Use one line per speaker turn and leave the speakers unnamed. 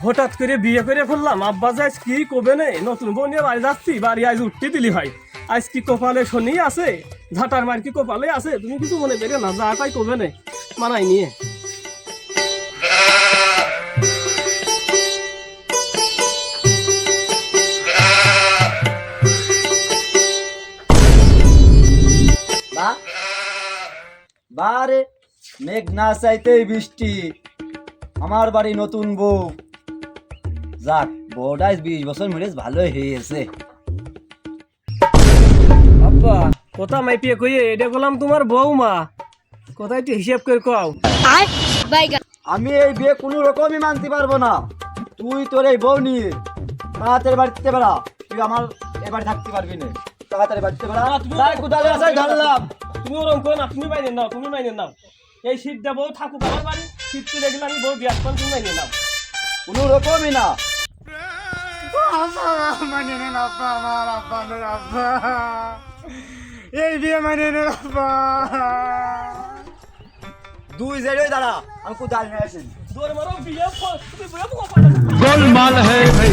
হঠাৎ করে বিয়ে করে ফেললাম, আব্বা যাই কি কবে নে, নতুন বউ নিয়ে বাড়ি যাচ্ছি, বাড়ি আজ উঠতে দিলি ভাই, আজ কি কপালে শনি আছে, ঝাঁটার মার কি কপালে আছে, তুমি কিছু মনে করো না, যা তাই কবে নে, মানাই নিয়ে।
বা বারে মেঘ না চাইতেই বৃষ্টি, আমার বাড়ি নতুন বউ। যাক, বউটা 20 বছর মেরেজ ভালোই হয়েছে।
আব্বা কথা মাইপিয়ে কইয়ে এটা বললাম তোমার বউমা, কোথায় একটু হিসাব করে কও।
আমি এই বিয়ে কোনো রকমই মানতে পারবো না। তুই তোর এই বউ নিয়ে তাড়াতাড়ি বাড়িতে বেড়া, তুই আমার এবার থাকতে পারবি না। তাড়াতাড়ি বাড়িতে বেড়া, তাই কোথায় আছে ধরলাম।
তুমি ওরকম করো না, তুমি মাইনে নাও, তুমি মাইনে নাও, এই শীতটা বউ থাকুক আমার বাড়ি, শীত চলে গেলে আমি বউ বিয়ার পান, তুমি মাইনে নাও।
কোনো রকমই না।
মানে নেন আব্বা, আমার আব্বা নের আব্বা, এই বিয়ে মানে নেন আব্বা।
2 জেডই দাঁড়া, আমি কোথায় নিয়ে আসি।
দৌড় মারো বিয়ে, তুমি বিয়ে
गोलमाल है भाई।